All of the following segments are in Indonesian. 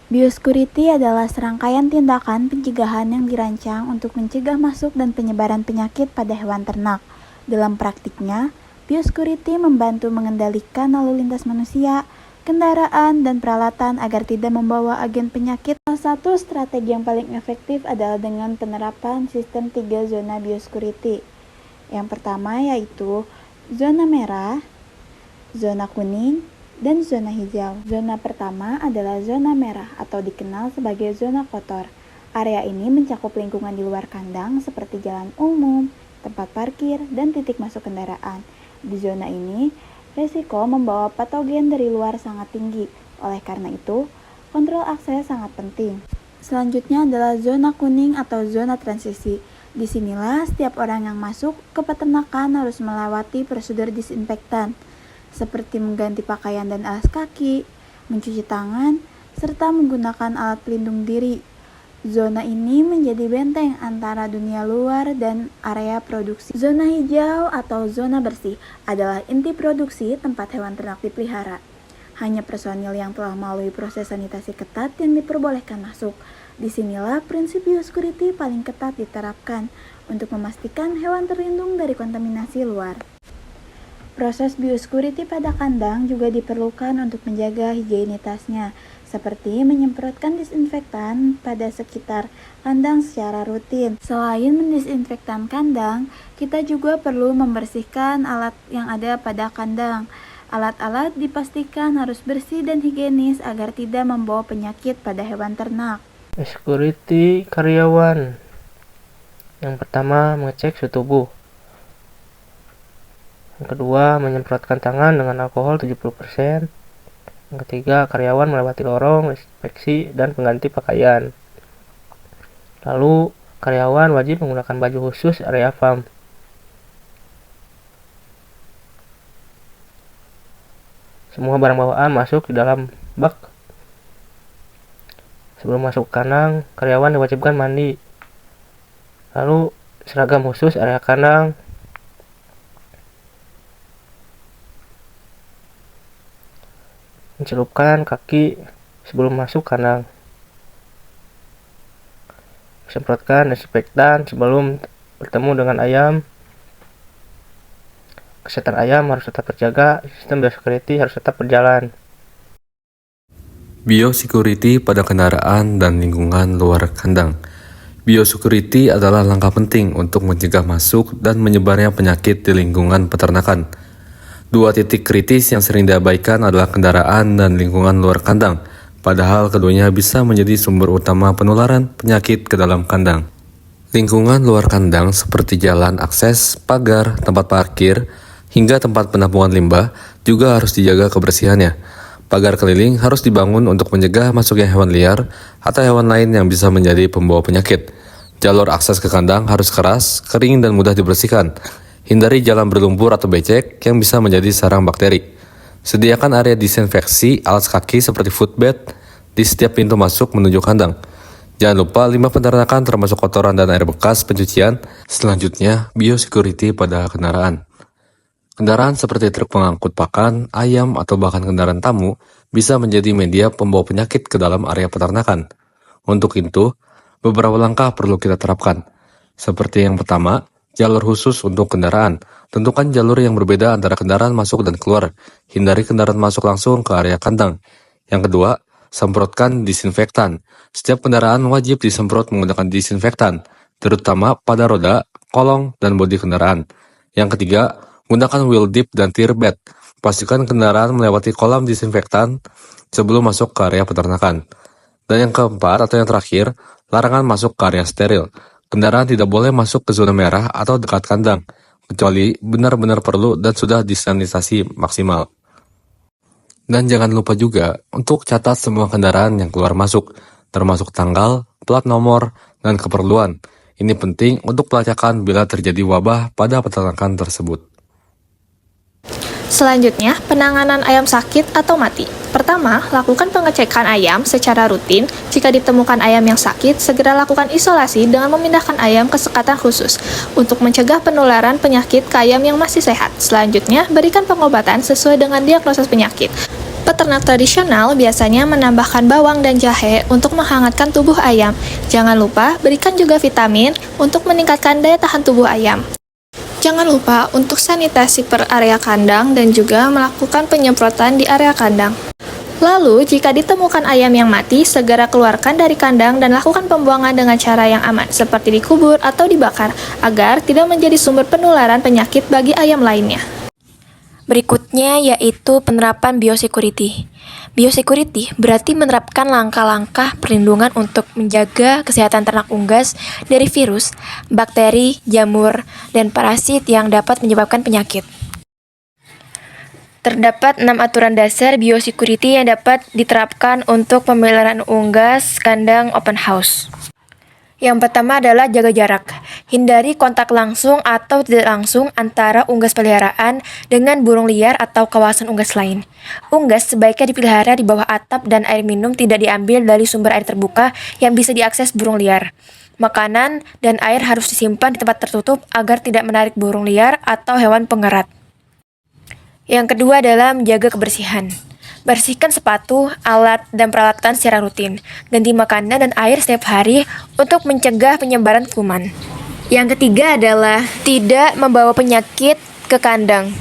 Biosecurity adalah serangkaian tindakan pencegahan yang dirancang untuk mencegah masuk dan penyebaran penyakit pada hewan ternak. Dalam praktiknya, biosecurity membantu mengendalikan lalu lintas manusia, kendaraan, dan peralatan agar tidak membawa agen penyakit. Salah satu strategi yang paling efektif adalah dengan penerapan sistem 3 zona biosecurity. Yang pertama yaitu zona merah, zona kuning, dan zona hijau. Zona pertama adalah zona merah atau dikenal sebagai zona kotor. Area ini mencakup lingkungan di luar kandang seperti jalan umum, tempat parkir, dan titik masuk kendaraan. Di zona ini, risiko membawa patogen dari luar sangat tinggi. Oleh karena itu, kontrol akses sangat penting. Selanjutnya adalah zona kuning atau zona transisi. Disinilah setiap orang yang masuk ke peternakan harus melewati prosedur disinfektan, seperti mengganti pakaian dan alas kaki, mencuci tangan, serta menggunakan alat pelindung diri. Zona ini menjadi benteng antara dunia luar dan area produksi. Zona hijau atau zona bersih adalah inti produksi tempat hewan ternak dipelihara. Hanya personil yang telah melalui proses sanitasi ketat yang diperbolehkan masuk. Disinilah prinsip biosecurity paling ketat diterapkan untuk memastikan hewan terlindung dari kontaminasi luar. Proses biosecurity pada kandang juga diperlukan untuk menjaga higienitasnya, seperti menyemprotkan disinfektan pada sekitar kandang secara rutin. Selain mendisinfektan kandang, kita juga perlu membersihkan alat yang ada pada kandang. Alat-alat dipastikan harus bersih dan higienis agar tidak membawa penyakit pada hewan ternak. Security karyawan. Yang pertama, mengecek suhu tubuh. Yang kedua, menyemprotkan tangan dengan alkohol 70%. Yang ketiga, karyawan melewati lorong, inspeksi, dan pengganti pakaian. Lalu, karyawan wajib menggunakan baju khusus area farm. Semua barang bawaan masuk di dalam bak. Sebelum masuk kandang, karyawan diwajibkan mandi. Lalu, seragam khusus area kandang. Mencelupkan kaki sebelum masuk kandang. Semprotkan desinfektan sebelum bertemu dengan ayam. Kesehatan ayam harus tetap terjaga, sistem biosecurity harus tetap berjalan. Biosecurity pada kendaraan dan lingkungan luar kandang. Biosecurity adalah langkah penting untuk mencegah masuk dan menyebarnya penyakit di lingkungan peternakan. Dua titik kritis yang sering diabaikan adalah kendaraan dan lingkungan luar kandang, padahal keduanya bisa menjadi sumber utama penularan penyakit ke dalam kandang. Lingkungan luar kandang seperti jalan akses, pagar, tempat parkir, hingga tempat penampungan limbah juga harus dijaga kebersihannya. Pagar keliling harus dibangun untuk mencegah masuknya hewan liar atau hewan lain yang bisa menjadi pembawa penyakit. Jalur akses ke kandang harus keras, kering, dan mudah dibersihkan. Hindari jalan berlumpur atau becek yang bisa menjadi sarang bakteri. Sediakan area disinfeksi alas kaki seperti footbed di setiap pintu masuk menuju kandang. Jangan lupa limbah peternakan termasuk kotoran dan air bekas pencucian. Selanjutnya, biosecurity pada kendaraan. Kendaraan seperti truk pengangkut pakan, ayam, atau bahkan kendaraan tamu bisa menjadi media pembawa penyakit ke dalam area peternakan. Untuk itu, beberapa langkah perlu kita terapkan. Seperti yang pertama, jalur khusus untuk kendaraan. Tentukan jalur yang berbeda antara kendaraan masuk dan keluar. Hindari kendaraan masuk langsung ke area kandang. Yang kedua, semprotkan disinfektan. Setiap kendaraan wajib disemprot menggunakan disinfektan, terutama pada roda, kolong, dan bodi kendaraan. Yang ketiga, gunakan wheel dip dan tear bed. Pastikan kendaraan melewati kolam disinfektan sebelum masuk ke area peternakan. Dan yang keempat atau yang terakhir, larangan masuk ke area steril. Kendaraan tidak boleh masuk ke zona merah atau dekat kandang, kecuali benar-benar perlu dan sudah disanitasi maksimal. Dan jangan lupa juga untuk catat semua kendaraan yang keluar masuk, termasuk tanggal, plat nomor, dan keperluan. Ini penting untuk pelacakan bila terjadi wabah pada peternakan tersebut. Selanjutnya, penanganan ayam sakit atau mati. Pertama, lakukan pengecekan ayam secara rutin. Jika ditemukan ayam yang sakit, segera lakukan isolasi dengan memindahkan ayam ke sekatan khusus untuk mencegah penularan penyakit ke ayam yang masih sehat. Selanjutnya, berikan pengobatan sesuai dengan diagnosis penyakit. Peternak tradisional biasanya menambahkan bawang dan jahe untuk menghangatkan tubuh ayam. Jangan lupa berikan juga vitamin untuk meningkatkan daya tahan tubuh ayam. Jangan lupa untuk sanitasi per area kandang dan juga melakukan penyemprotan di area kandang. Lalu, jika ditemukan ayam yang mati, segera keluarkan dari kandang dan lakukan pembuangan dengan cara yang aman, seperti dikubur atau dibakar, agar tidak menjadi sumber penularan penyakit bagi ayam lainnya. Berikutnya yaitu penerapan biosecurity. Biosecurity berarti menerapkan langkah-langkah perlindungan untuk menjaga kesehatan ternak unggas dari virus, bakteri, jamur, dan parasit yang dapat menyebabkan penyakit. Terdapat 6 aturan dasar biosecurity yang dapat diterapkan untuk pemeliharaan unggas kandang open house. Yang pertama adalah jaga jarak. Hindari kontak langsung atau tidak langsung antara unggas peliharaan dengan burung liar atau kawasan unggas lain. Unggas sebaiknya dipelihara di bawah atap dan air minum tidak diambil dari sumber air terbuka yang bisa diakses burung liar. Makanan dan air harus disimpan di tempat tertutup agar tidak menarik burung liar atau hewan pengerat. Yang kedua adalah menjaga kebersihan. Bersihkan sepatu, alat, dan peralatan secara rutin. Ganti makanan dan air setiap hari untuk mencegah penyebaran kuman. Yang ketiga adalah tidak membawa penyakit ke kandang.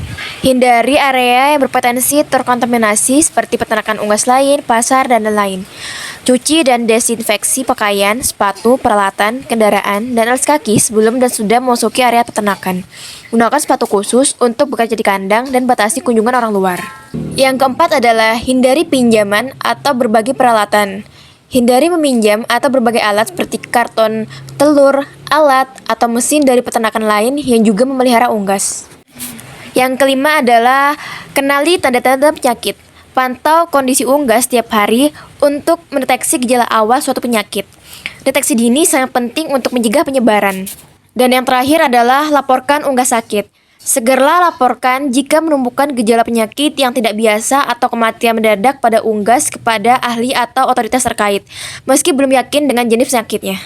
Hindari area yang berpotensi terkontaminasi seperti peternakan unggas lain, pasar, dan lain-lain. Cuci dan desinfeksi pakaian, sepatu, peralatan, kendaraan, dan alas kaki sebelum dan sudah memasuki area peternakan. Gunakan sepatu khusus untuk bekerja di kandang dan batasi kunjungan orang luar. Yang keempat adalah hindari pinjaman atau berbagi peralatan. Hindari meminjam atau berbagai alat seperti karton, telur, alat, atau mesin dari peternakan lain yang juga memelihara unggas. Yang kelima adalah kenali tanda-tanda penyakit. Pantau kondisi unggas setiap hari untuk mendeteksi gejala awal suatu penyakit. Deteksi dini sangat penting untuk mencegah penyebaran. Dan yang terakhir adalah laporkan unggas sakit. Segeralah laporkan jika menemukan gejala penyakit yang tidak biasa atau kematian mendadak pada unggas kepada ahli atau otoritas terkait, meski belum yakin dengan jenis penyakitnya.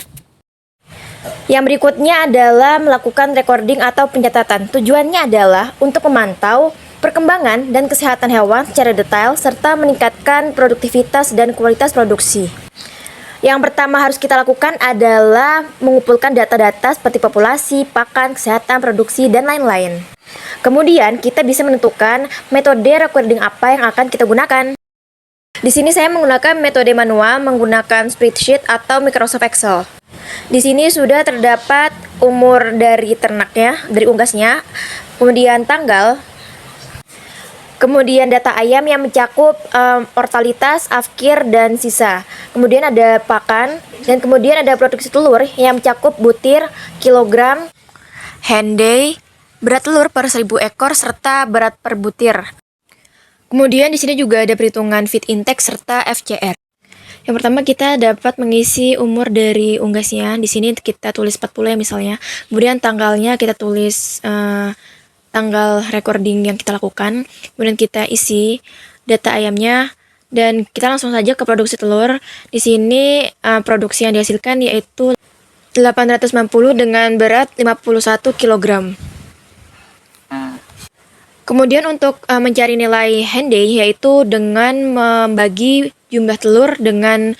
Yang berikutnya adalah melakukan recording atau pencatatan. Tujuannya adalah untuk memantau perkembangan dan kesehatan hewan secara detail serta meningkatkan produktivitas dan kualitas produksi. Yang pertama harus kita lakukan adalah mengumpulkan data-data seperti populasi, pakan, kesehatan, produksi, dan lain-lain. Kemudian kita bisa menentukan metode recording apa yang akan kita gunakan. Di sini saya menggunakan metode manual menggunakan spreadsheet atau Microsoft Excel. Di sini sudah terdapat umur dari ternaknya, dari unggasnya, kemudian tanggal, kemudian data ayam yang mencakup mortalitas, afkir, dan sisa. Kemudian ada pakan, dan kemudian ada produksi telur yang mencakup butir, kilogram, henday, berat telur per 1000 ekor, serta berat per butir. Kemudian di sini juga ada perhitungan feed intake serta FCR. Yang pertama kita dapat mengisi umur dari unggasnya. Di sini kita tulis 40 ya misalnya. Kemudian tanggalnya kita tulis tanggal recording yang kita lakukan. Kemudian kita isi data ayamnya dan kita langsung saja ke produksi telur. Di sini produksi yang dihasilkan yaitu 890 dengan berat 51 kg. Kemudian untuk mencari nilai henday yaitu dengan membagi jumlah telur dengan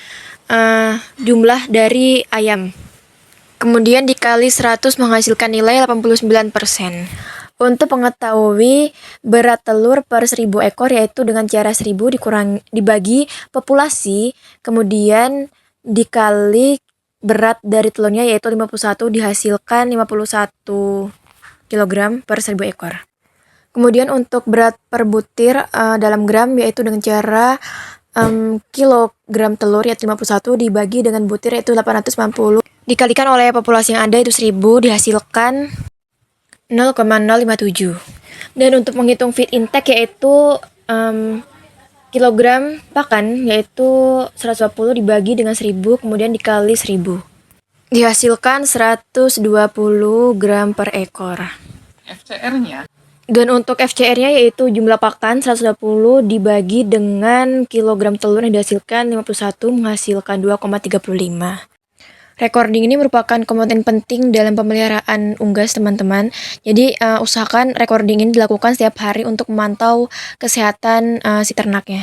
jumlah dari ayam. Kemudian dikali 100 menghasilkan nilai 89%. Untuk mengetahui berat telur per 1000 ekor yaitu dengan cara 1000 dibagi populasi, kemudian dikali berat dari telurnya yaitu 51 dihasilkan 51 kg per 1000 ekor. Kemudian untuk berat per butir dalam gram yaitu dengan cara kilogram telur yaitu 51 dibagi dengan butir yaitu 890 dikalikan oleh populasi yang ada itu 1000 dihasilkan 0,057. Dan untuk menghitung feed intake yaitu kilogram pakan yaitu 120 dibagi dengan 1000 kemudian dikali 1000 dihasilkan 120 gram per ekor. FCR-nya? Dan untuk FCR-nya yaitu jumlah pakan 120 dibagi dengan kilogram telur yang dihasilkan 51 menghasilkan 2,35. Recording ini merupakan komponen penting dalam pemeliharaan unggas teman-teman. Jadi usahakan recording ini dilakukan setiap hari untuk memantau kesehatan si ternaknya.